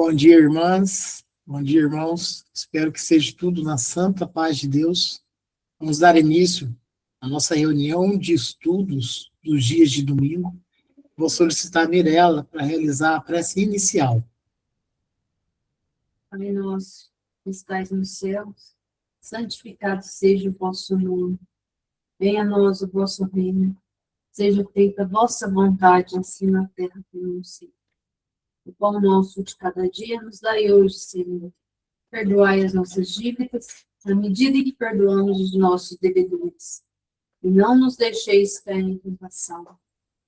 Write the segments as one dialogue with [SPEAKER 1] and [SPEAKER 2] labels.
[SPEAKER 1] Bom dia, irmãs. Bom dia, irmãos. Espero que seja tudo na santa paz de Deus. Vamos dar início à nossa reunião de estudos dos dias de domingo. Vou solicitar a Mirella para realizar a prece inicial.
[SPEAKER 2] Pai nosso, que estais nos céus, santificado seja o vosso nome. Venha a nós o vosso reino. Seja feita a vossa vontade, assim na terra como no céu. O pão nosso de cada dia nos dai hoje, Senhor. Perdoai as nossas dívidas, na medida em que perdoamos os nossos devedores. E não nos deixeis cair em tentação,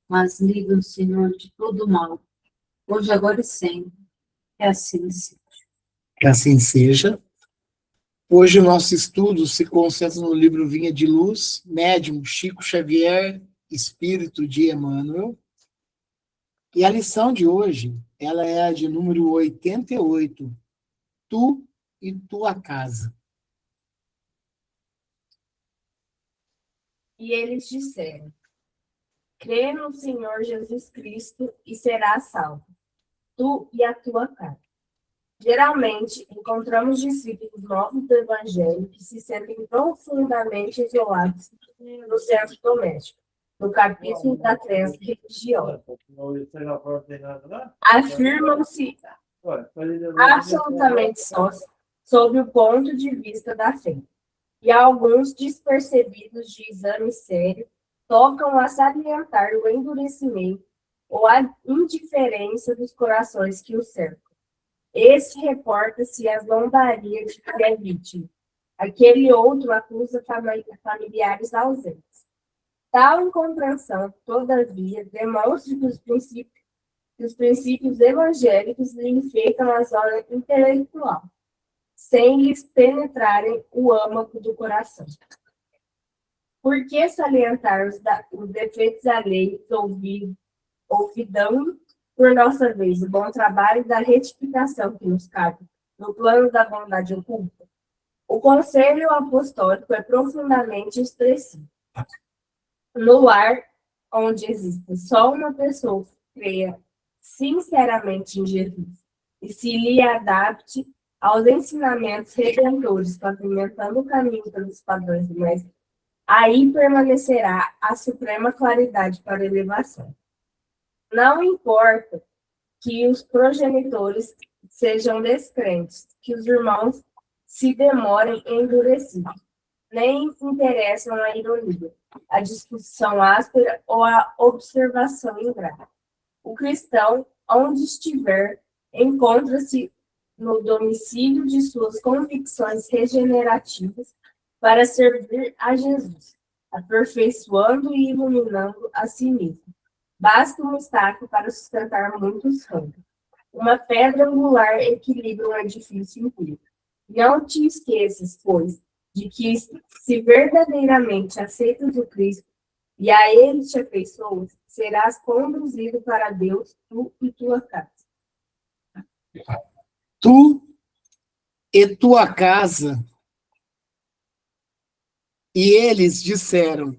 [SPEAKER 2] mas livra-nos, Senhor, de todo mal, hoje, agora e sempre. Que assim seja.
[SPEAKER 1] Que assim seja. Hoje o nosso estudo se concentra no livro Vinha de Luz, Médium Chico Xavier, Espírito de Emmanuel. E a lição de hoje, ela é a de número 88, Tu e Tua Casa.
[SPEAKER 3] E eles disseram: crê no Senhor Jesus Cristo e serás salvo, tu e a tua casa. Geralmente, encontramos discípulos novos do Evangelho que se sentem profundamente isolados no centro doméstico, no capítulo da crença religiosa. Afirmam-se absolutamente sós sob o ponto de vista da fé. E alguns, despercebidos de exame sério, tocam a salientar o endurecimento ou a indiferença dos corações que o cercam. Esse reporta-se às lombarias de que é vítima. Aquele outro acusa familiares ausentes. Tal incompreensão, todavia, demonstra que os princípios evangélicos lhe enfeitam a zona intelectual, sem lhes penetrarem o âmago do coração. Por que salientar os defeitos alheios, ouvidando, por nossa vez, o bom trabalho da retificação que nos cabe no plano da bondade oculta? O conselho apostólico é profundamente expressivo. No lar onde existe só uma pessoa que creia sinceramente em Jesus e se lhe adapte aos ensinamentos redentores, pavimentando o caminho pelos padrões do Mestre, aí permanecerá a suprema claridade para a elevação. Não importa que os progenitores sejam descrentes, que os irmãos se demorem endurecidos, nem interessam a ironia, a discussão áspera ou a observação ingrata. O cristão, onde estiver, encontra-se no domicílio de suas convicções regenerativas para servir a Jesus, aperfeiçoando e iluminando a si mesmo. Basta um estaque para sustentar muitos ramos. Uma pedra angular equilibra um edifício inteiro. Não te esqueças, pois, de que se verdadeiramente aceitas o Cristo e a Ele te afeiçoas, serás conduzido para Deus, tu e tua casa.
[SPEAKER 1] Tu e tua casa. E eles disseram: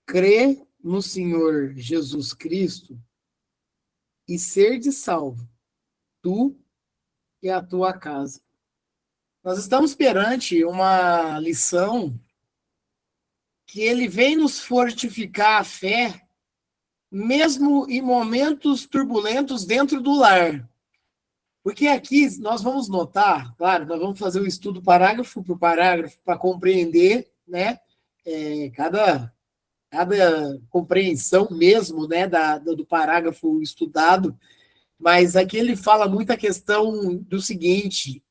[SPEAKER 1] crê no Senhor Jesus Cristo e serde salvo, tu e a tua casa. Nós estamos perante uma lição que ele vem nos fortificar a fé, mesmo em momentos turbulentos dentro do lar. Porque aqui nós vamos notar, claro, nós vamos fazer o estudo parágrafo por parágrafo para compreender, né, cada compreensão mesmo, né, do parágrafo estudado, mas aqui ele fala muito a questão do seguinte,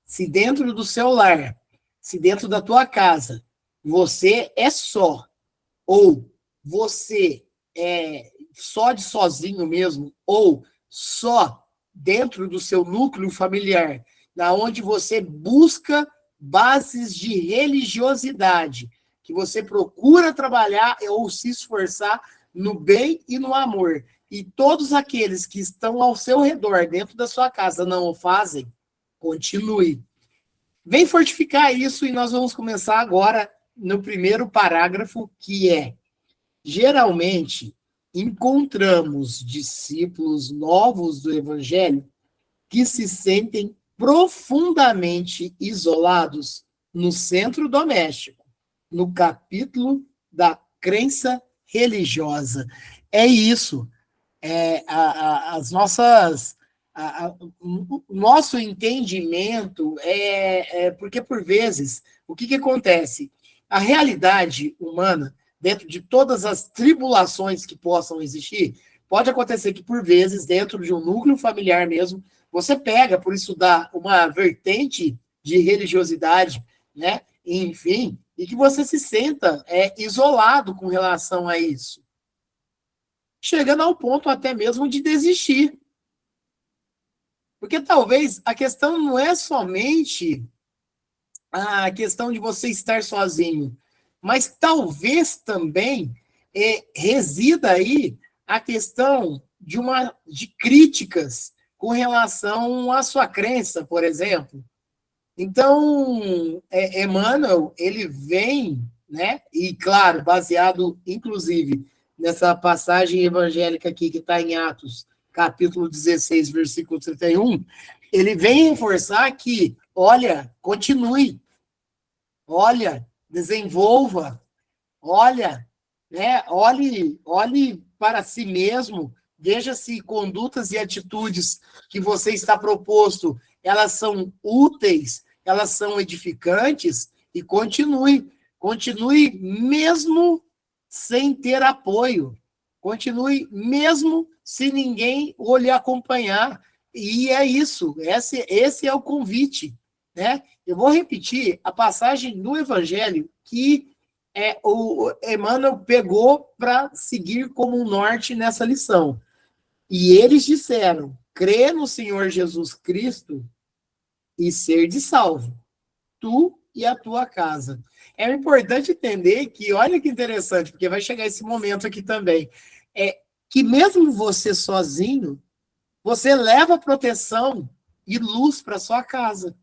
[SPEAKER 1] se dentro do seu lar, se dentro da tua casa, você é só, ou você é só de sozinho mesmo, ou só dentro do seu núcleo familiar, na onde você busca bases de religiosidade, que você procura trabalhar ou se esforçar no bem e no amor, e todos aqueles que estão ao seu redor, dentro da sua casa, não o fazem, continue. Vem fortificar isso e nós vamos começar agora no primeiro parágrafo, que é: geralmente encontramos discípulos novos do Evangelho que se sentem profundamente isolados no centro doméstico, no capítulo da crença religiosa. É isso. As nossas. O nosso entendimento porque, por vezes, o que acontece? A realidade humana, dentro de todas as tribulações que possam existir, pode acontecer que, por vezes, dentro de um núcleo familiar mesmo, você pega por estudar uma vertente de religiosidade, né? Enfim, e que você se senta isolado com relação a isso, chegando ao ponto até mesmo de desistir. Porque talvez a questão não é somente a questão de você estar sozinho, mas talvez também resida aí a questão de críticas com relação à sua crença, por exemplo. Então, Emmanuel, ele vem, né? E claro, baseado, inclusive, nessa passagem evangélica aqui que está em Atos, capítulo 16, versículo 31, ele vem reforçar que, olha, continue, olha, desenvolva, olha, né? Olhe para si mesmo, veja se condutas e atitudes que você está proposto, elas são úteis, elas são edificantes, e continue mesmo sem ter apoio, continue mesmo se ninguém o lhe acompanhar, e é isso, esse é o convite, né? Eu vou repetir a passagem do Evangelho que o Emmanuel pegou para seguir como um norte nessa lição. E eles disseram: crê no Senhor Jesus Cristo e ser de salvo, tu e a tua casa. É importante entender que, olha que interessante, porque vai chegar esse momento aqui também, que mesmo você sozinho, você leva proteção e luz para sua casa,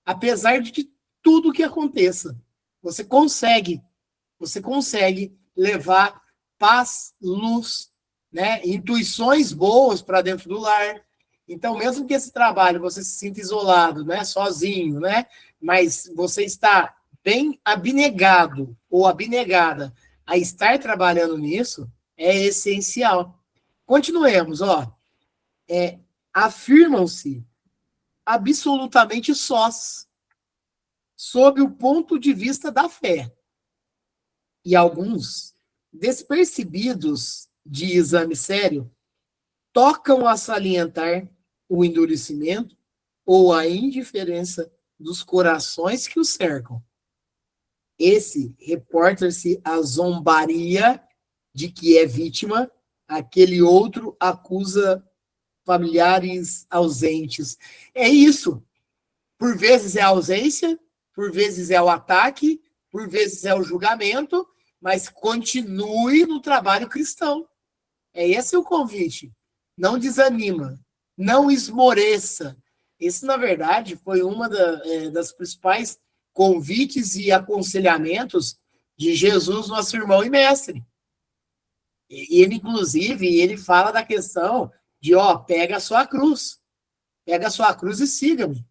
[SPEAKER 1] apesar de tudo que aconteça. Você consegue levar paz, luz, né? Intuições boas para dentro do lar. Então, mesmo que esse trabalho você se sinta isolado, né? Sozinho, né? Mas você está bem abnegado ou abnegada a estar trabalhando nisso, é essencial. Continuemos, ó. Afirmam-se absolutamente sós, sob o ponto de vista da fé. E alguns, despercebidos de exame sério, tocam a salientar o endurecimento ou a indiferença dos corações que o cercam. Esse reporta-se a zombaria de que é vítima, aquele outro acusa familiares ausentes. É isso. Por vezes é a ausência, por vezes é o ataque, por vezes é o julgamento, mas continue no trabalho cristão. Esse o convite. Não desanima, não esmoreça. Esse, na verdade, foi uma das principais convites e aconselhamentos de Jesus, nosso irmão e mestre. E ele, inclusive, ele fala da questão de, pega a sua cruz e siga-me.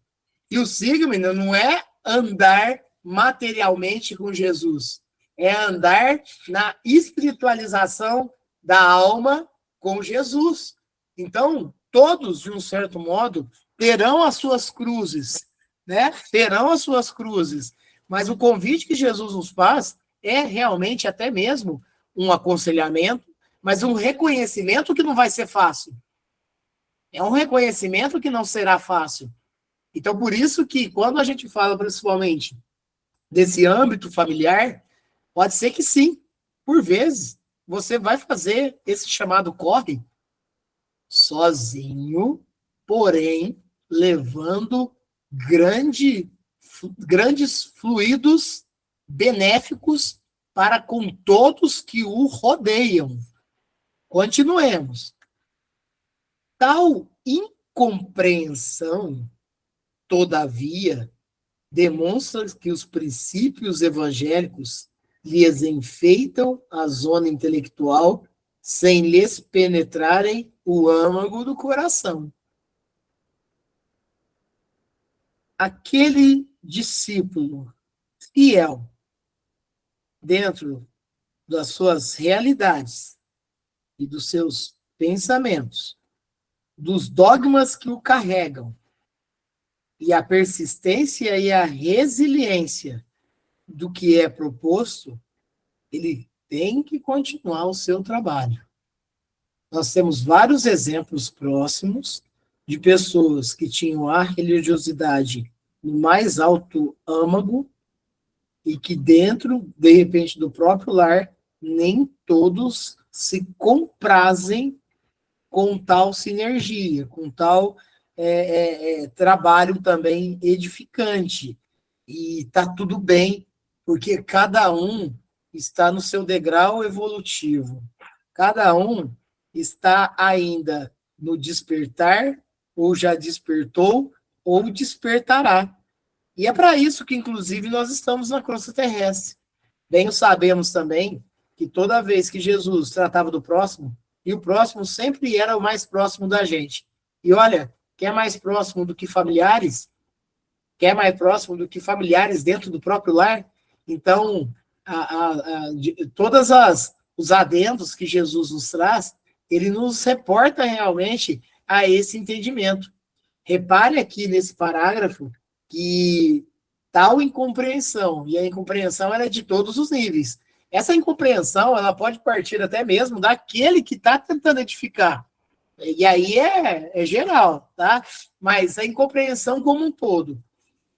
[SPEAKER 1] E o siga-me não é andar materialmente com Jesus, é andar na espiritualização da alma com Jesus. Então, todos, de um certo modo, terão as suas cruzes, né? Terão as suas cruzes. Mas o convite que Jesus nos faz é realmente até mesmo um aconselhamento, mas um reconhecimento que não vai ser fácil. É um reconhecimento que não será fácil. Então, por isso que, quando a gente fala, principalmente, desse âmbito familiar, pode ser que sim, por vezes, você vai fazer esse chamado corre sozinho, porém, levando grandes fluidos benéficos para com todos que o rodeiam. Continuemos. Tal incompreensão, todavia, demonstra que os princípios evangélicos lhes enfeitam a zona intelectual sem lhes penetrarem o âmago do coração. aquele discípulo fiel dentro das suas realidades e dos seus pensamentos, dos dogmas que o carregam, e a persistência e a resiliência do que é proposto, ele tem que continuar o seu trabalho. Nós temos vários exemplos próximos de pessoas que tinham a religiosidade no mais alto âmago e que dentro, de repente, do próprio lar, nem todos se comprazem com tal sinergia, com tal trabalho também edificante. E está tudo bem, porque cada um está no seu degrau evolutivo. Cada um está ainda no despertar, ou já despertou, ou despertará. E é para isso que, inclusive, nós estamos na crosta terrestre. Bem o sabemos também que toda vez que Jesus tratava do próximo, e o próximo sempre era o mais próximo da gente. E olha, quer mais próximo do que familiares? Quer mais próximo do que familiares dentro do próprio lar? Então, todas os adendos que Jesus nos traz, ele nos reporta realmente a esse entendimento. Repare aqui nesse parágrafo que tal incompreensão, e a incompreensão ela é de todos os níveis. Essa incompreensão ela pode partir até mesmo daquele que está tentando edificar. E aí é geral, tá? Mas a incompreensão como um todo.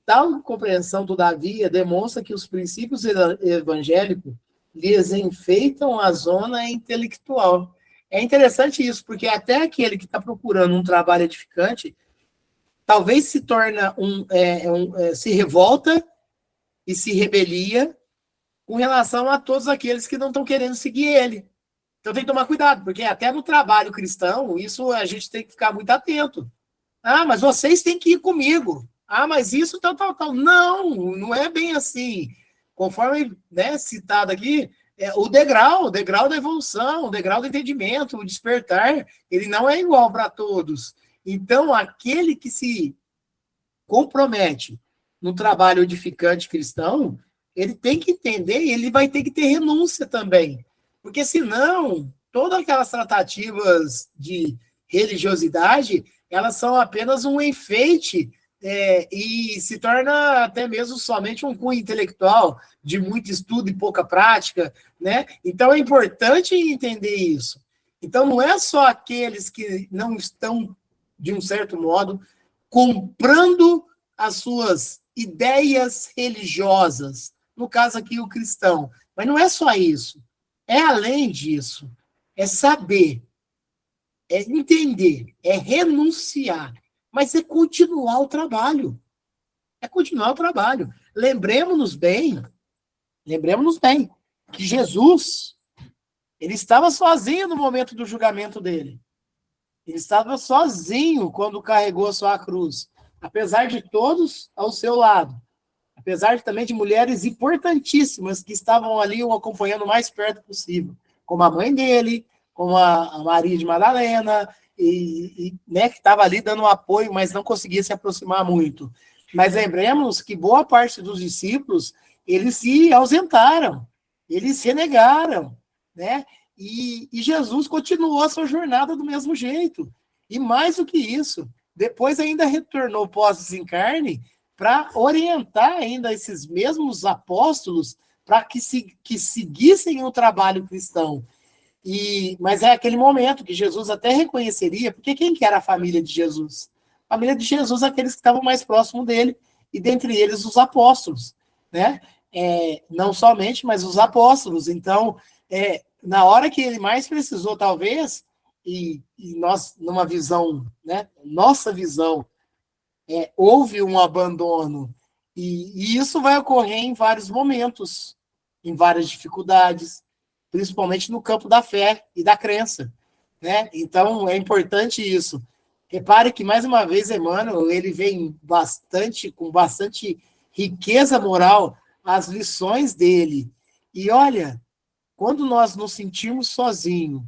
[SPEAKER 1] Tal compreensão, todavia, demonstra que os princípios evangélicos lhes enfeitam a zona intelectual. É interessante isso, porque até aquele que está procurando um trabalho edificante, talvez se torna se revolta e se rebelia com relação a todos aqueles que não estão querendo seguir ele. Então tem que tomar cuidado, porque até no trabalho cristão, isso a gente tem que ficar muito atento. Ah, mas vocês têm que ir comigo. Ah, mas isso, tal. Não, não é bem assim. Conforme citado aqui, o degrau da evolução, o degrau do entendimento, o despertar, ele não é igual para todos. Então, aquele que se compromete no trabalho edificante cristão, ele tem que entender e ele vai ter que ter renúncia também. Porque senão, todas aquelas tratativas de religiosidade, elas são apenas um enfeite e se torna até mesmo somente um cunho intelectual de muito estudo e pouca prática, né? Então é importante entender isso. Então não é só aqueles que não estão, de um certo modo, comprando as suas ideias religiosas, no caso aqui o cristão, mas não é só isso, é além disso, é saber, é entender, é renunciar, mas é continuar o trabalho. É continuar o trabalho. Lembremos-nos bem que Jesus, ele estava sozinho no momento do julgamento dele. Ele estava sozinho quando carregou a sua cruz. Apesar de todos ao seu lado. Apesar também de mulheres importantíssimas que estavam ali o acompanhando o mais perto possível. Como a mãe dele, como a Maria de Madalena, que estava ali dando apoio, mas não conseguia se aproximar muito. Mas lembremos que boa parte dos discípulos, eles se ausentaram, eles renegaram, né? E Jesus continuou a sua jornada do mesmo jeito. E mais do que isso, depois ainda retornou pós-desencarne para orientar ainda esses mesmos apóstolos para que seguissem o trabalho cristão. Mas é aquele momento que Jesus até reconheceria, porque quem que era a família de Jesus? A família de Jesus, aqueles que estavam mais próximos dele, e dentre eles os apóstolos, né? Não somente, mas os apóstolos. Então, na hora que ele mais precisou, talvez, e nós, numa visão, né? Nossa visão, houve um abandono, e isso vai ocorrer em vários momentos, em várias dificuldades, principalmente no campo da fé e da crença, né? Então, é importante isso. Repare que, mais uma vez, Emmanuel, ele vem com bastante riqueza moral, as lições dele. E olha, quando nós nos sentirmos sozinhos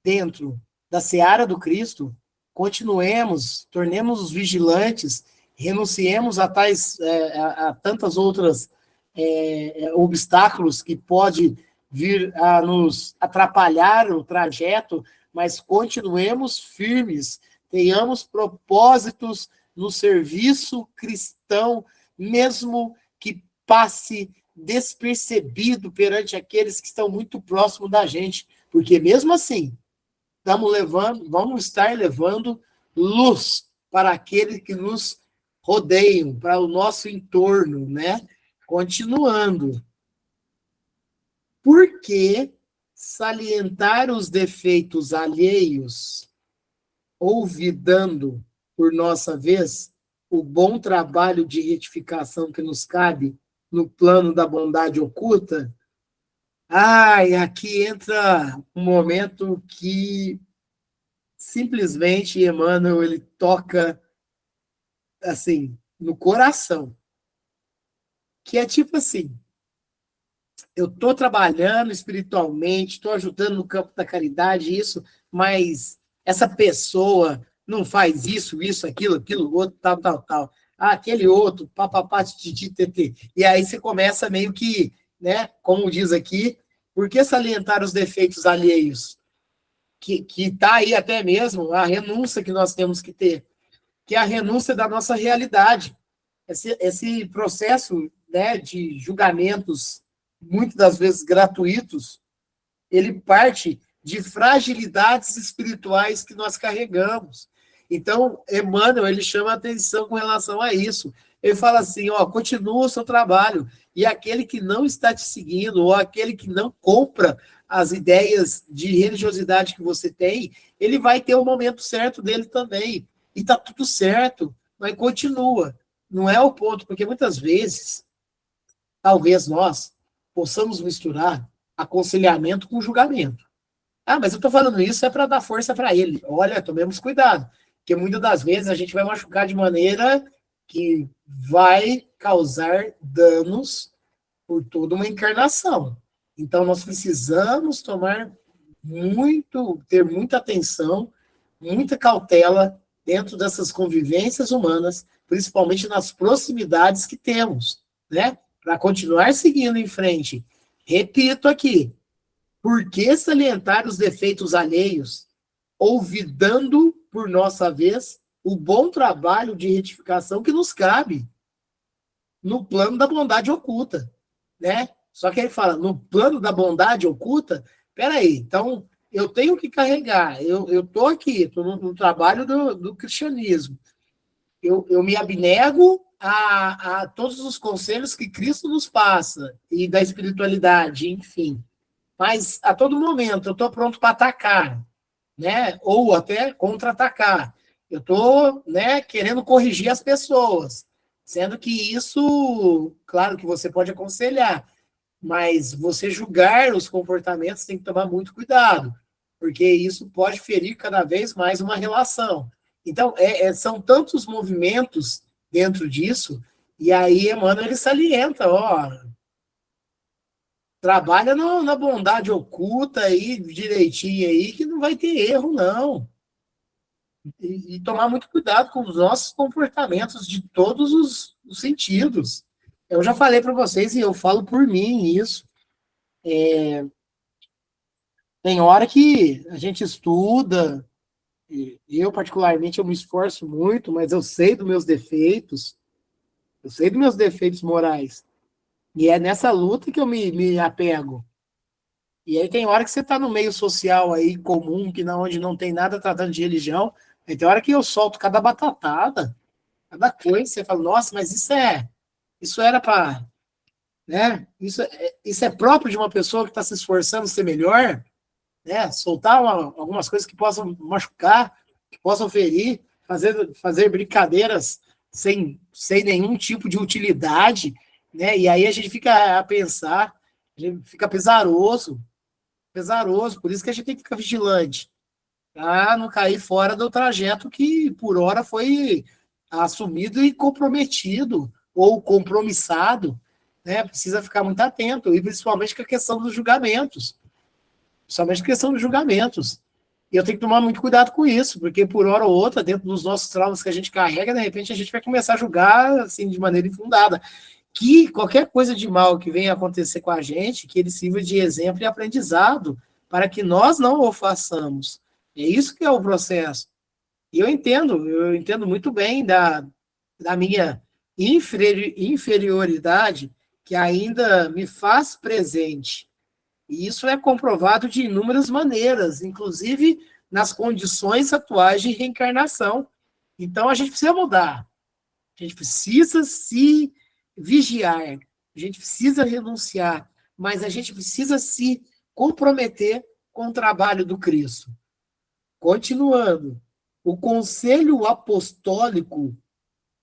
[SPEAKER 1] dentro da seara do Cristo, continuemos, tornemos-nos vigilantes renunciemos a tais, a tantas outras obstáculos que pode vir a nos atrapalhar o trajeto, mas continuemos firmes, tenhamos propósitos no serviço cristão, mesmo que passe despercebido perante aqueles que estão muito próximos da gente, porque mesmo assim, vamos estar levando luz para aqueles que nos rodeiam, para o nosso entorno, né? Continuando. Por que salientar os defeitos alheios, olvidando, por nossa vez, o bom trabalho de retificação que nos cabe no plano da bondade oculta? E aqui entra um momento que simplesmente Emmanuel ele toca assim no coração, que é tipo assim: eu estou trabalhando espiritualmente, estou ajudando no campo da caridade, isso, mas essa pessoa não faz isso, aquilo, outro, tal. Aquele outro, papapá, tititi, tetê. E aí você começa meio que, né, como diz aqui, por que salientar os defeitos alheios? Que está aí até mesmo a renúncia que nós temos que ter, que é a renúncia da nossa realidade. Esse processo, né, de julgamentos, muitas das vezes gratuitos, ele parte de fragilidades espirituais que nós carregamos. Então, Emmanuel, ele chama a atenção com relação a isso. Ele fala assim, continua o seu trabalho, e aquele que não está te seguindo, ou aquele que não compra as ideias de religiosidade que você tem, ele vai ter o momento certo dele também. E está tudo certo, mas continua. Não é o ponto, porque muitas vezes, talvez nós possamos misturar aconselhamento com julgamento. Mas eu estou falando isso para dar força para ele. Olha, tomemos cuidado, porque muitas das vezes a gente vai machucar de maneira que vai causar danos por toda uma encarnação. Então, nós precisamos ter muita atenção, muita cautela dentro dessas convivências humanas, principalmente nas proximidades que temos, né? Para continuar seguindo em frente. Repito aqui, por que salientar os defeitos alheios, olvidando, por nossa vez, o bom trabalho de retificação que nos cabe no plano da bondade oculta, né? Só que ele fala, no plano da bondade oculta, peraí, então eu tenho que carregar, eu estou aqui, estou no trabalho do cristianismo, eu me abnego a todos os conselhos que Cristo nos passa, e da espiritualidade, enfim. Mas a todo momento eu estou pronto para atacar, né? Ou até contra-atacar. Eu estou, né, querendo corrigir as pessoas, sendo que isso, claro que você pode aconselhar, mas você julgar os comportamentos tem que tomar muito cuidado, porque isso pode ferir cada vez mais uma relação. Então, são tantos movimentos dentro disso, e aí Emmanuel ele salienta, trabalha na bondade oculta aí, direitinho aí, que não vai ter erro, não. E tomar muito cuidado com os nossos comportamentos de todos os sentidos. Eu já falei para vocês, e eu falo por mim isso. Tem hora que a gente estuda, eu particularmente eu me esforço muito, mas eu sei dos meus defeitos, morais. E é nessa luta que eu me apego. E aí tem hora que você está no meio social aí, comum, onde não tem nada tratando de religião, aí tem hora que eu solto cada batatada, cada coisa, você fala, nossa, mas isso era para, né? Isso é próprio de uma pessoa que está se esforçando ser melhor, né? Soltar algumas coisas que possam machucar, que possam ferir, fazer brincadeiras sem nenhum tipo de utilidade, né? E aí a gente fica a pensar, a gente fica pesaroso, por isso que a gente tem que ficar vigilante, para não cair fora do trajeto que, por hora, foi assumido e comprometido, ou compromissado, né? Precisa ficar muito atento, e principalmente com a questão dos julgamentos. E eu tenho que tomar muito cuidado com isso, porque por hora ou outra, dentro dos nossos traumas que a gente carrega, de repente a gente vai começar a julgar assim, de maneira infundada. Que qualquer coisa de mal que venha acontecer com a gente, que ele sirva de exemplo e aprendizado para que nós não o façamos. É isso que é o processo. E eu entendo muito bem da minha inferioridade, que ainda me faz presente. E isso é comprovado de inúmeras maneiras, inclusive nas condições atuais de reencarnação. Então, a gente precisa mudar. A gente precisa se vigiar. A gente precisa renunciar. Mas a gente precisa se comprometer com o trabalho do Cristo. Continuando, o conselho apostólico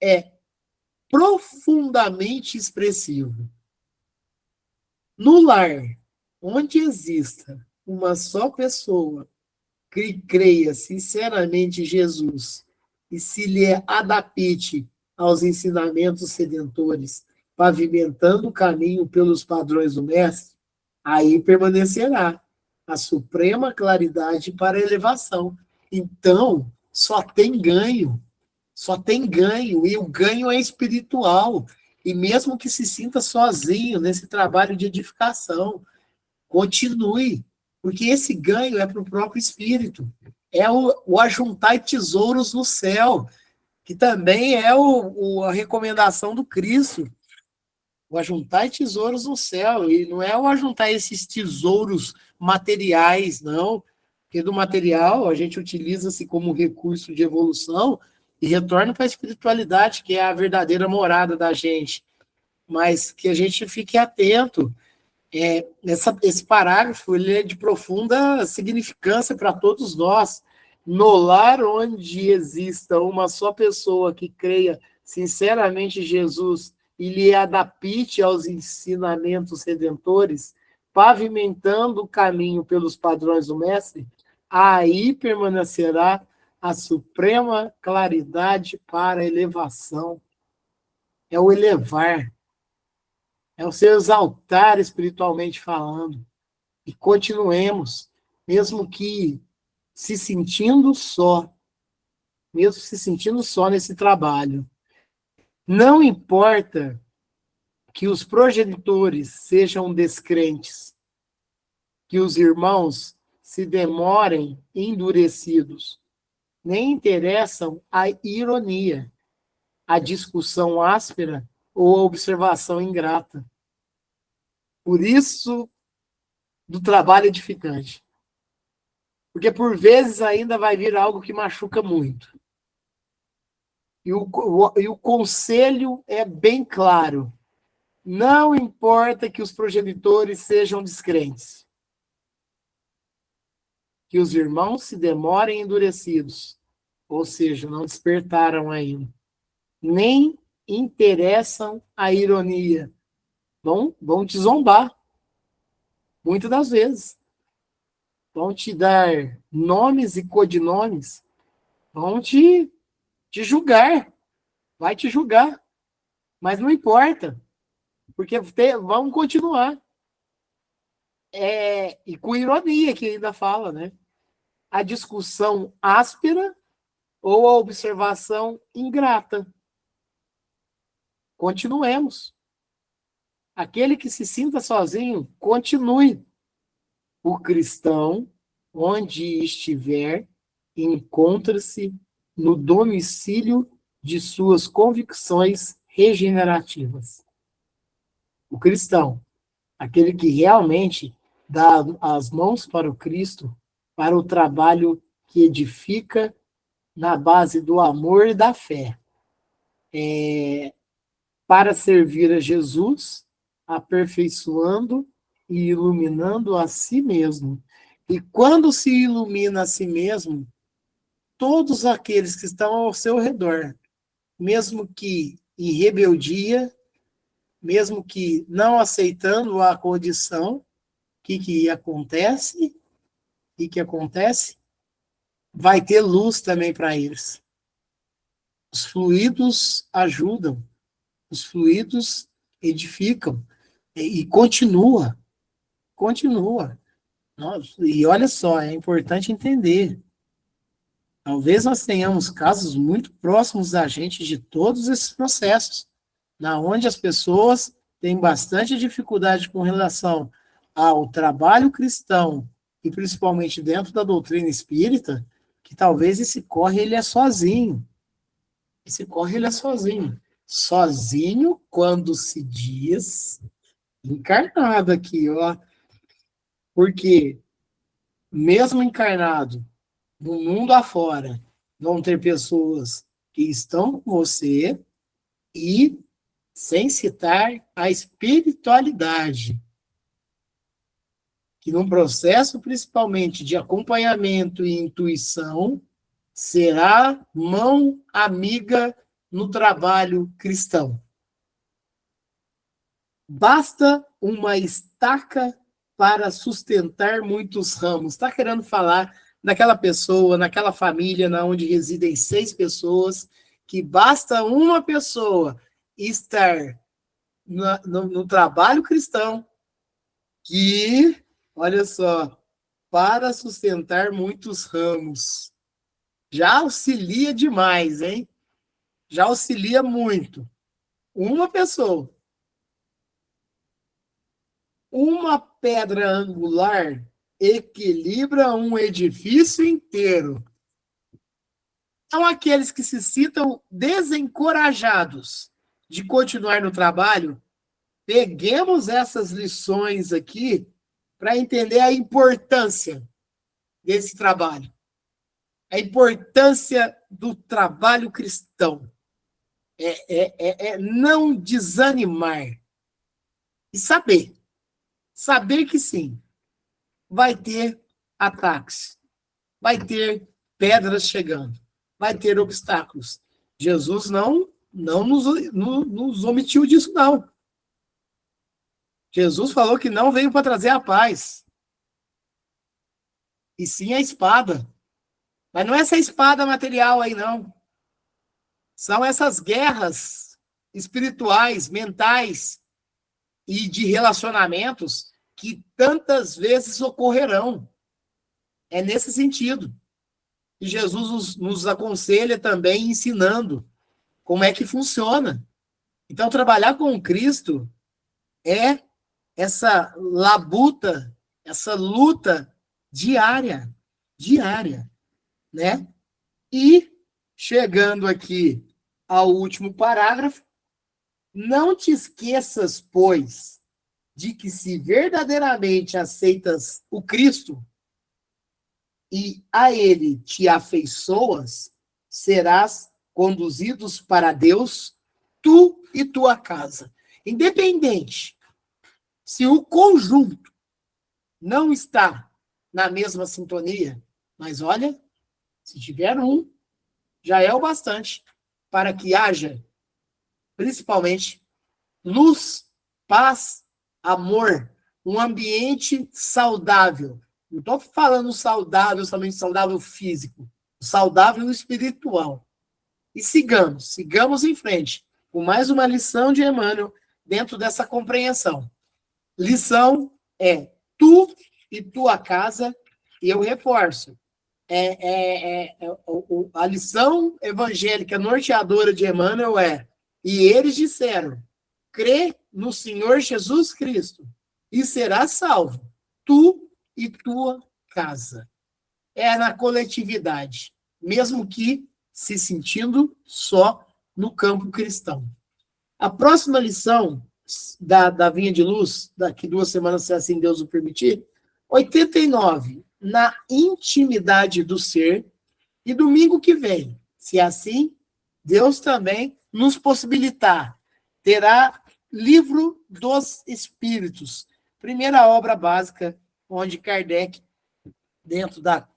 [SPEAKER 1] é profundamente expressivo. No lar, onde exista uma só pessoa que creia sinceramente em Jesus e se lhe adapte aos ensinamentos sedentores, pavimentando o caminho pelos padrões do Mestre, aí permanecerá a suprema claridade para a elevação. Então, só tem ganho, e o ganho é espiritual. E mesmo que se sinta sozinho nesse trabalho de edificação, continue, porque esse ganho é para o próprio espírito. É o ajuntar tesouros no céu, que também é a recomendação do Cristo. O ajuntar tesouros no céu, e não é o ajuntar esses tesouros materiais, não, porque do material a gente utiliza-se como recurso de evolução e retorna para a espiritualidade, que é a verdadeira morada da gente. Mas que a gente fique atento. Esse parágrafo ele é de profunda significância para todos nós. No lar onde exista uma só pessoa que creia sinceramente em Jesus e lhe adapte aos ensinamentos redentores, pavimentando o caminho pelos padrões do Mestre, aí permanecerá a suprema claridade para a elevação. É o elevar, é o se exaltar espiritualmente falando. E continuemos, mesmo que se sentindo só, mesmo se sentindo só nesse trabalho. Não importa que os progenitores sejam descrentes, que os irmãos se demorem endurecidos, nem interessam a ironia, a discussão áspera ou a observação ingrata. Por isso, do trabalho edificante. Porque, por vezes, ainda vai vir algo que machuca muito. E o conselho é bem claro. Não importa que os progenitores sejam descrentes, que os irmãos se demorem endurecidos, ou seja, não despertaram ainda, nem interessam a ironia. Vão te zombar, muitas das vezes. Vão te dar nomes e codinomes, vão te julgar, vai te julgar, mas não importa, porque vão continuar. E com ironia que ainda fala, né? A discussão áspera ou a observação ingrata. Continuemos. Aquele que se sinta sozinho, continue. O cristão, onde estiver, encontra-se no domicílio de suas convicções regenerativas. O cristão, aquele que realmente dá as mãos para o Cristo, para o trabalho que edifica na base do amor e da fé, para servir a Jesus, aperfeiçoando e iluminando a si mesmo. E quando se ilumina a si mesmo, todos aqueles que estão ao seu redor, mesmo que em rebeldia, mesmo que não aceitando a condição, o que acontece? O que acontece? Vai ter luz também para eles. Os fluidos ajudam, os fluidos edificam, e continua. E olha só, é importante entender. Talvez nós tenhamos casos muito próximos da gente de todos esses processos, na onde as pessoas têm bastante dificuldade com relação ao trabalho cristão e principalmente dentro da doutrina espírita, que talvez esse corre ele é sozinho. Esse corre ele é sozinho. Sozinho quando se diz encarnado aqui, ó. Porque mesmo encarnado no mundo afora, vão ter pessoas que estão com você e sem citar a espiritualidade, que num processo principalmente de acompanhamento e intuição, será mão amiga no trabalho cristão. Basta uma estaca para sustentar muitos ramos. Está querendo falar naquela pessoa, naquela família, na onde residem 6 pessoas, que basta uma pessoa estar no trabalho cristão, que, olha só, para sustentar muitos ramos. Já auxilia demais, hein? Já auxilia muito. Uma pessoa. Uma pedra angular equilibra um edifício inteiro. São aqueles que se citam desencorajados de continuar no trabalho. Peguemos essas lições aqui para entender a importância desse trabalho. A importância do trabalho cristão. É não desanimar. E saber que sim, vai ter ataques, vai ter pedras chegando, vai ter obstáculos. Jesus não nos omitiu disso, não. Jesus falou que não veio para trazer a paz, e sim a espada. Mas não é essa espada material aí, não. São essas guerras espirituais, mentais e de relacionamentos que tantas vezes ocorrerão. É nesse sentido. E Jesus nos aconselha também ensinando como é que funciona. Então, trabalhar com Cristo é essa labuta, essa luta diária, né? E, chegando aqui ao último parágrafo, não te esqueças, pois, de que se verdadeiramente aceitas o Cristo e a ele te afeiçoas, serás conduzidos para Deus, tu e tua casa. Independente se o conjunto não está na mesma sintonia, mas olha, se tiver um, já é o bastante para que haja, principalmente, luz, paz, amor, um ambiente saudável. Não estou falando saudável, somente saudável físico, saudável espiritual. E sigamos em frente, com mais uma lição de Emmanuel dentro dessa compreensão. Lição é tu e tua casa, e eu reforço, a lição evangélica norteadora de Emmanuel é: e eles disseram, crê no Senhor Jesus Cristo e serás salvo, tu e tua casa. É na coletividade, mesmo que se sentindo só no campo cristão. A próxima lição da Vinha de Luz, daqui 2 semanas, se assim Deus o permitir, 89, na intimidade do ser, e domingo que vem, se assim Deus também nos possibilitar, terá Livro dos Espíritos, primeira obra básica, onde Kardec, dentro da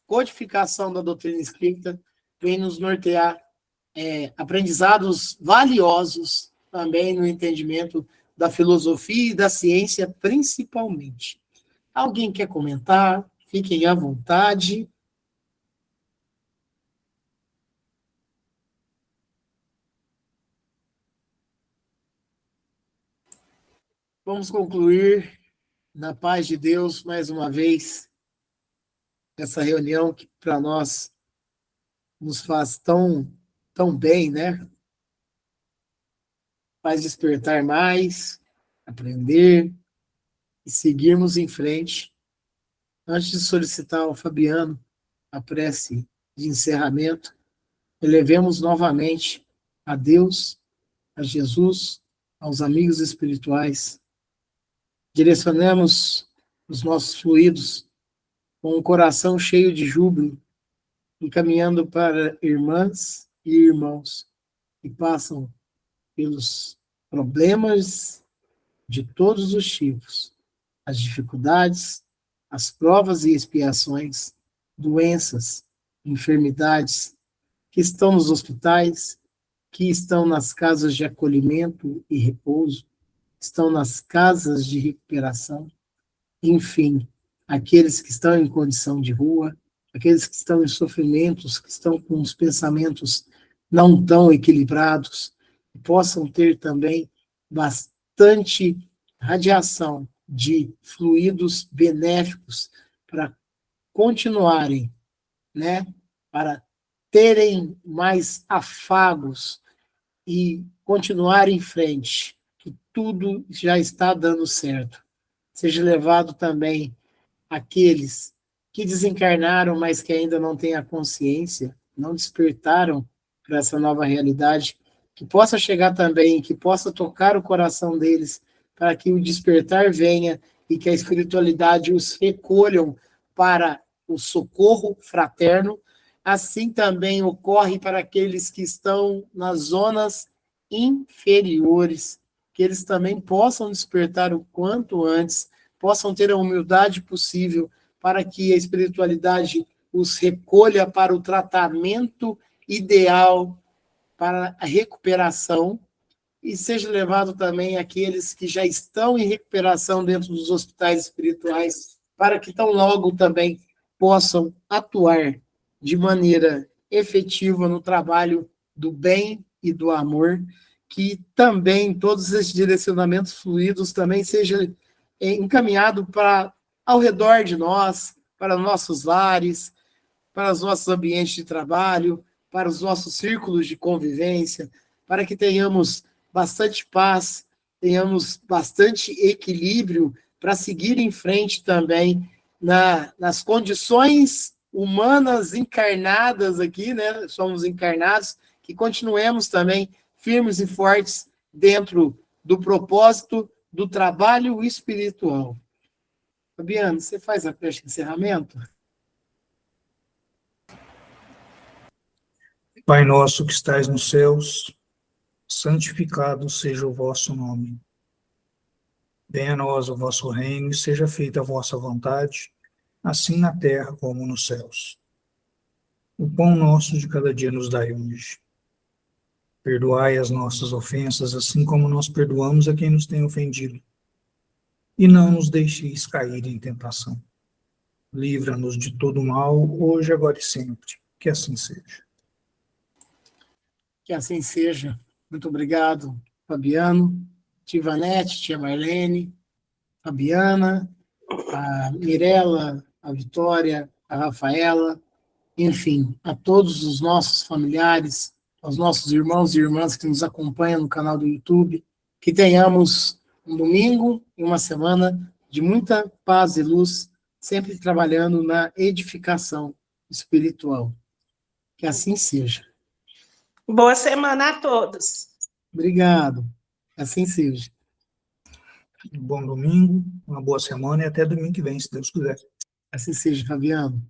[SPEAKER 1] codificação da doutrina espírita, vem nos nortear aprendizados valiosos também no entendimento da filosofia e da ciência, principalmente. Alguém quer comentar? Fiquem à vontade. Vamos concluir na paz de Deus, mais uma vez, essa reunião que para nós nos faz tão bem, né? Faz despertar mais, aprender e seguirmos em frente. Antes de solicitar ao Fabiano a prece de encerramento, elevemos novamente a Deus, a Jesus, aos amigos espirituais. Direcionemos os nossos fluidos com um coração cheio de júbilo, encaminhando para irmãs e irmãos que passam pelos problemas de todos os tipos, as dificuldades, as provas e expiações, doenças, enfermidades, que estão nos hospitais, que estão nas casas de acolhimento e repouso, estão nas casas de recuperação, enfim, aqueles que estão em condição de rua, aqueles que estão em sofrimentos, que estão com os pensamentos não tão equilibrados, que possam ter também bastante radiação de fluidos benéficos para continuarem, né, para terem mais afagos e continuar em frente, que tudo já está dando certo. Seja levado também aqueles que desencarnaram, mas que ainda não têm a consciência, não despertaram para essa nova realidade, que possa chegar também, que possa tocar o coração deles, para que o despertar venha e que a espiritualidade os recolham para o socorro fraterno. Assim também ocorre para aqueles que estão nas zonas inferiores, que eles também possam despertar o quanto antes, possam ter a humildade possível para que a espiritualidade os recolha para o tratamento ideal, para a recuperação, e seja levado também aqueles que já estão em recuperação dentro dos hospitais espirituais, para que tão logo também possam atuar de maneira efetiva no trabalho do bem e do amor, que também todos esses direcionamentos fluidos também sejam encaminhados para ao redor de nós, para nossos lares, para os nossos ambientes de trabalho, para os nossos círculos de convivência, para que tenhamos bastante paz, tenhamos bastante equilíbrio para seguir em frente também nas condições humanas encarnadas aqui, né? Somos encarnados, que continuemos também firmes e fortes dentro do propósito do trabalho espiritual. Fabiano, você faz a prece de encerramento?
[SPEAKER 4] Pai nosso que estais nos céus, santificado seja o vosso nome. Venha a nós o vosso reino e seja feita a vossa vontade, assim na terra como nos céus. O pão nosso de cada dia nos dai hoje. Perdoai as nossas ofensas, assim como nós perdoamos a quem nos tem ofendido. E não nos deixeis cair em tentação. Livra-nos de todo mal, hoje, agora e sempre. Que assim seja.
[SPEAKER 1] Que assim seja. Muito obrigado, Fabiano, tia Ivanete, tia Marlene, Fabiana, a Mirella, a Vitória, a Rafaela, enfim, a todos os nossos familiares, aos nossos irmãos e irmãs que nos acompanham no canal do YouTube, que tenhamos um domingo e uma semana de muita paz e luz, sempre trabalhando na edificação espiritual. Que assim seja.
[SPEAKER 5] Boa semana a todos.
[SPEAKER 1] Obrigado. Que assim seja.
[SPEAKER 4] Um bom domingo, uma boa semana e até domingo que vem, se Deus quiser.
[SPEAKER 1] Assim seja, Fabiano.